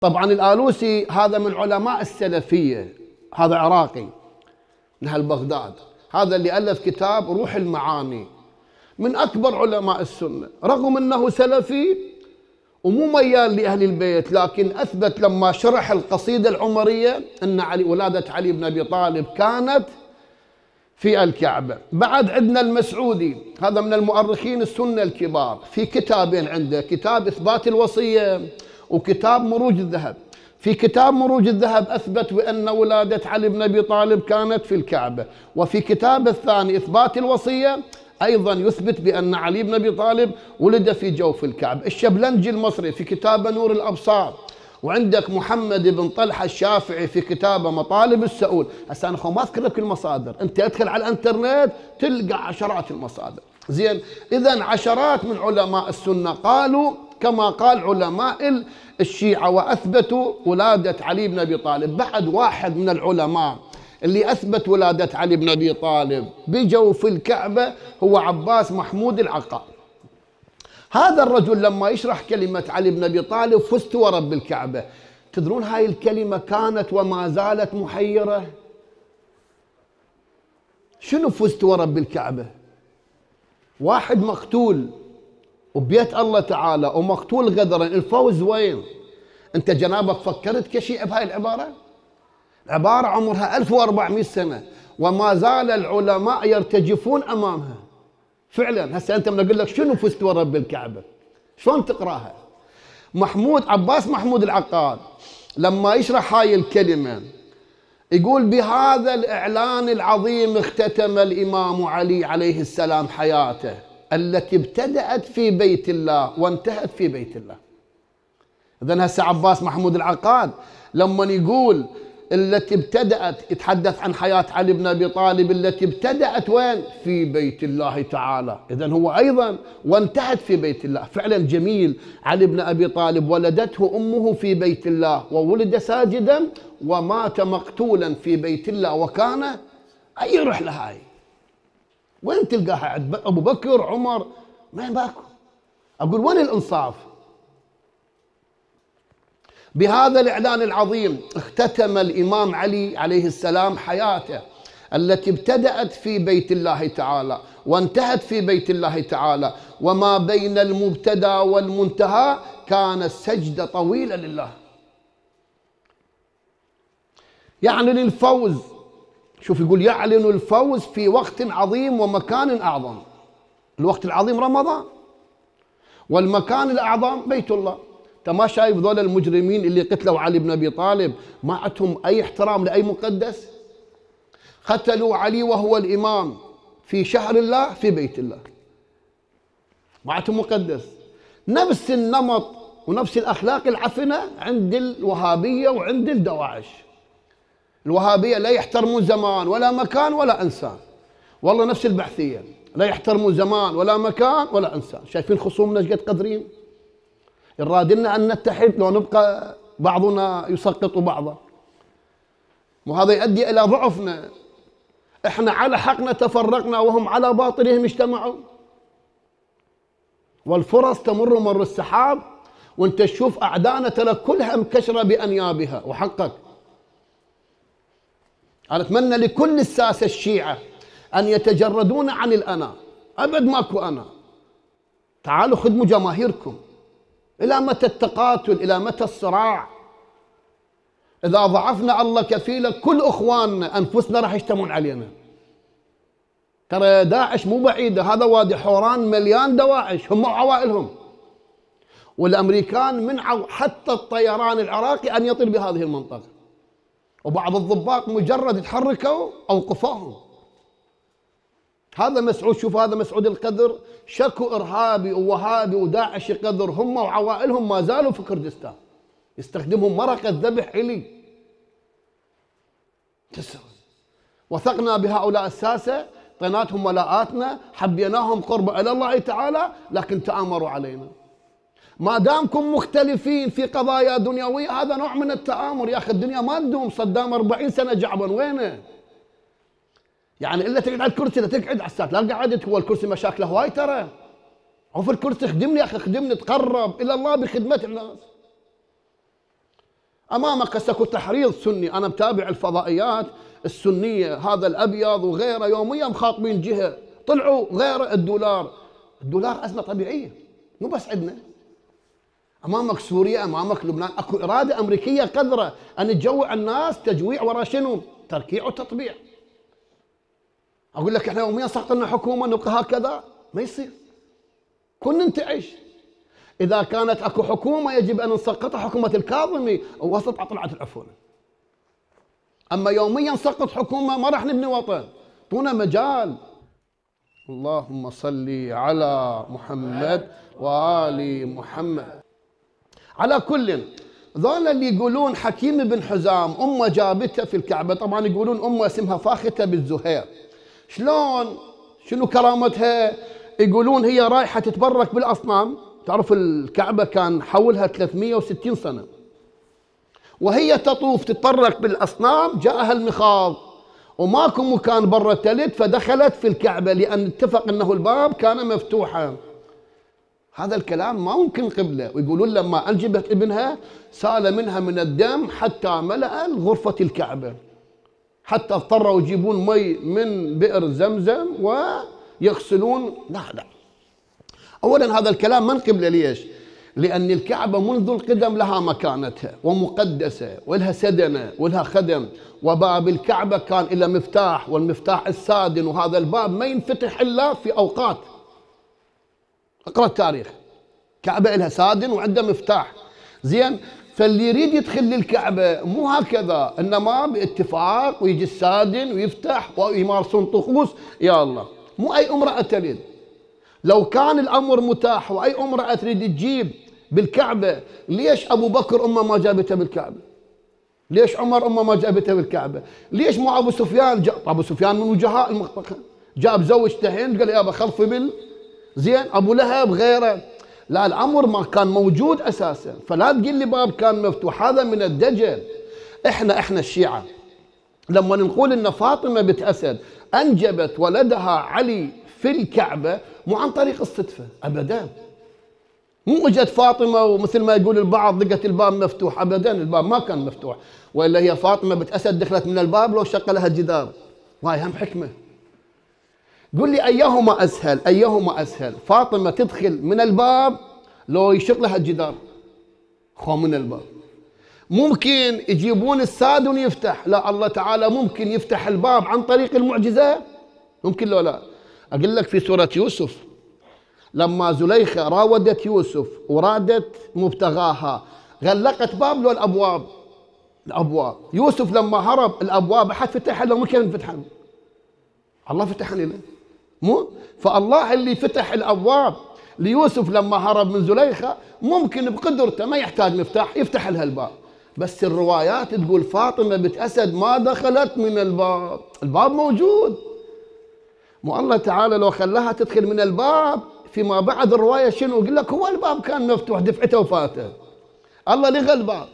طبعا الآلوسي هذا من علماء السلفية، هذا عراقي من أهل بغداد، هذا اللي ألف كتاب روح المعاني، من أكبر علماء السنة، رغم أنه سلفي ومو ميال لأهل البيت، لكن أثبت لما شرح القصيدة العمرية أن ولادة علي بن أبي طالب كانت في الكعبة. بعد عندنا المسعودي، هذا من المؤرخين السنة الكبار، في كتابين عنده، كتاب إثبات الوصية وكتاب مروج الذهب. في كتاب مروج الذهب أثبت بأن ولادة علي بن أبي طالب كانت في الكعبة، وفي كتاب الثاني إثبات الوصية أيضا يثبت بأن علي بن أبي طالب ولد في جوف الكعبة. الشبلنجي المصري في كتابه نور الأبصار، وعندك محمد بن طلحة الشافعي في كتابه مطالب السؤول. هسه أنا ما أذكر لك المصادر، أنت ادخل على الإنترنت تلقى عشرات المصادر. زين، إذا عشرات من علماء السنة قالوا كما قال علماء الشيعة وأثبتوا ولادة علي بن أبي طالب. بعد واحد من العلماء اللي أثبت ولادة علي بن أبي طالب بجوف الكعبة هو عباس محمود العقاد. هذا الرجل لما يشرح كلمة علي بن أبي طالب فزت ورب الكعبة، تدرون هاي الكلمة كانت وما زالت محيرة. شنو فزت ورب الكعبة؟ واحد مقتول وبيت الله تعالى ومقتول غدرا، الفوز وين؟ انت جنابك فكرت كشيء بهاي العبارة؟ عبارة عمرها 1400 سنة وما زال العلماء يرتجفون أمامها. فعلا هسه أنت من أقول لك شنو فزت ورب الكعبة، شلون تقراها؟ عباس محمود العقاد لما يشرح هاي الكلمة يقول بهذا الإعلان العظيم اختتم الإمام علي عليه السلام حياته التي ابتدأت في بيت الله وانتهت في بيت الله. إذن هسه عباس محمود العقاد لما يقول التي ابتدأت، يتحدث عن حياة علي بن أبي طالب التي ابتدأت وين؟ في بيت الله تعالى. إذن هو أيضا وانتهت في بيت الله. فعلا جميل، علي بن أبي طالب ولدته أمه في بيت الله وولد ساجدا ومات مقتولا في بيت الله، وكان أي رحلة هاي وين تلقاها؟ عند أبو بكر عمر ما باكو. أقول وين الإنصاف؟ بهذا الإعلان العظيم اختتم الإمام علي عليه السلام حياته التي ابتدأت في بيت الله تعالى وانتهت في بيت الله تعالى، وما بين المبتدى والمنتهى كان السجدة طويلة لله. يعلن الفوز، شوف يقول يعلن الفوز في وقت عظيم ومكان أعظم. الوقت العظيم رمضان، والمكان الأعظم بيت الله. انت ما شايف ذول المجرمين اللي قتلوا علي بن أبي طالب ما عندهم أي احترام لأي مقدس؟ قتلوا علي وهو الإمام في شهر الله في بيت الله، ما عندهم مقدس. نفس النمط ونفس الأخلاق العفنة عند الوهابية وعند الدواعش. الوهابية لا يحترمون زمان ولا مكان ولا إنسان، والله نفس البعثية لا يحترمون زمان ولا مكان ولا إنسان. شايفين خصومنا ايش قد قدرين؟ يرادلنا أن نتحد لو نبقى بعضنا يسقط بعضا، وهذا يؤدي إلى ضعفنا. إحنا على حقنا تفرقنا وهم على باطلهم اجتمعوا. والفرص تمر مر السحاب، وانت تشوف أعدانا ترى كلها مكشرة بأنيابها. وحقك أنا أتمنى لكل الساسة الشيعة أن يتجردون عن الأنا، أبد ماكو أنا. تعالوا خدموا جماهيركم. إلى متى التقاتل؟ إلى متى الصراع؟ إذا ضعفنا الله كفيلة كل أخواننا أنفسنا راح يجتمعون علينا. ترى داعش مو بعيدة، هذا وادي حوران مليان دواعش هم وعوائلهم. والأمريكان منعوا حتى الطيران العراقي أن يطير بهذه المنطقة، وبعض الضباط مجرد يتحركوا أوقفوهم. هذا مسعود، شوف هذا مسعود القذر، شكو إرهابي ووهابي وداعش قذر هم وعوائلهم ما زالوا في كردستان، يستخدمهم مرقة ذبح إلي. وثقنا بهؤلاء الساسة، طيناتهم ولاءاتنا، حبيناهم قرب إلى الله تعالى، لكن تآمروا علينا. ما دامكم مختلفين في قضايا دنيوية هذا نوع من التآمر. يا أخي الدنيا ما تدوم. صدام 40 سنة جعبا وينه؟ يعني إلا تقعد على الكرسي، لا تقعد على الساعة، لا قعدت. هو الكرسي مشاكله هواي ترى. عوف الكرسي، خدمني يا أخي، خدمني، تقرب إلى الله بخدمة الناس. أمامك سكو تحريض سني. أنا متابع الفضائيات السنية، هذا الأبيض وغيره يوميا مخاطبين جهة، طلعوا غير الدولار. الدولار أزمة طبيعية مو بس عندنا. أمامك سوريا، أمامك لبنان، أكو إرادة أمريكية قذرة أن تجوع الناس تجويع وراء شنو؟ تركيع وتطبيع. أقول لك إحنا يوميا سقط لنا حكومة نبقى هكذا؟ ما يصير. كن ننتعش. إذا كانت أكو حكومة يجب أن نسقطها، حكومة الكاظمي وسط طلعت العفونة. أما يوميا نسقط حكومة ما راح نبني وطن، طونا مجال. اللهم صل على محمد وآل محمد. على كل ذولا اللي يقولون حكيم بن حزام أمه جابته في الكعبة، طبعا يقولون أمه اسمها فاختة بالزهير. شلون؟ شنو كرامتها؟ يقولون هي رايحة تتبرك بالأصنام. تعرف الكعبة كان حولها 360 سنة، وهي تطوف تتطرق بالأصنام جاءها المخاض وماكو مكان برا تلد، فدخلت في الكعبة لأن اتفق أنه الباب كان مفتوحا. هذا الكلام ما ممكن قبله. ويقولون لما أنجبت ابنها سال منها من الدم حتى ملأ غرفة الكعبة، حتى اضطروا يجيبون مي من بئر زمزم ويغسلون. لا أولا هذا الكلام من قبله. ليش؟ لأن الكعبة منذ القدم لها مكانتها ومقدسة ولها سدنة ولها خدم، وباب الكعبة كان إلى مفتاح، والمفتاح السادن، وهذا الباب ما ينفتح إلا في أوقات. اقرأ التاريخ، كعبة لها سادن وعندها مفتاح. زين، فاللي يريد يدخل للكعبة مو هكذا، إنما باتفاق ويجي السادن ويفتح ويمارسون طقوس. يا الله، مو أي امرأة تلد. لو كان الأمر متاح وأي امرأة تريد تجيب بالكعبة، ليش أبو بكر أمه ما جابتها بالكعبة؟ ليش عمر أمه ما جابتها بالكعبة؟ ليش مو أبو سفيان أبو سفيان من وجهاء المنطقة جاب زوجته هند قال يابا خلفي زين، أبو لهب غيره. لا، الأمر ما كان موجود أساسا، فلا تقول لي باب كان مفتوح، هذا من الدجل. إحنا الشيعة لما نقول إن فاطمة بنت أسد أنجبت ولدها علي في الكعبة مو عن طريق الصدفة أبدا. مو اجت فاطمة ومثل ما يقول البعض لقت الباب مفتوح، أبدا الباب ما كان مفتوح، وإلا هي فاطمة بنت أسد دخلت من الباب لو شق لها الجدار. وهي هم حكمة. قل لي أيهما أسهل، فاطمة تدخل من الباب لو يشق لها الجدار؟ خو من الباب. ممكن يجيبون السادن يفتح، لا الله تعالى ممكن يفتح الباب عن طريق المعجزة، ممكن لو لا. أقول لك في سورة يوسف لما زليخة راودت يوسف ورادت مبتغاها غلقت باب له الأبواب. يوسف لما هرب الأبواب أحد فتحها له؟ ممكن فتحها الله، فتحها له مو؟ فالله اللي فتح الأبواب ليوسف لما هرب من زليخة ممكن بقدرته ما يحتاج مفتاح يفتح لها الباب. بس الروايات تقول فاطمة بنت أسد ما دخلت من الباب موجود. مو الله تعالى لو خلاها تدخل من الباب فيما بعد الرواية شنو؟ يقول لك هو الباب كان مفتوح دفعته وفاته، الله لغى الباب.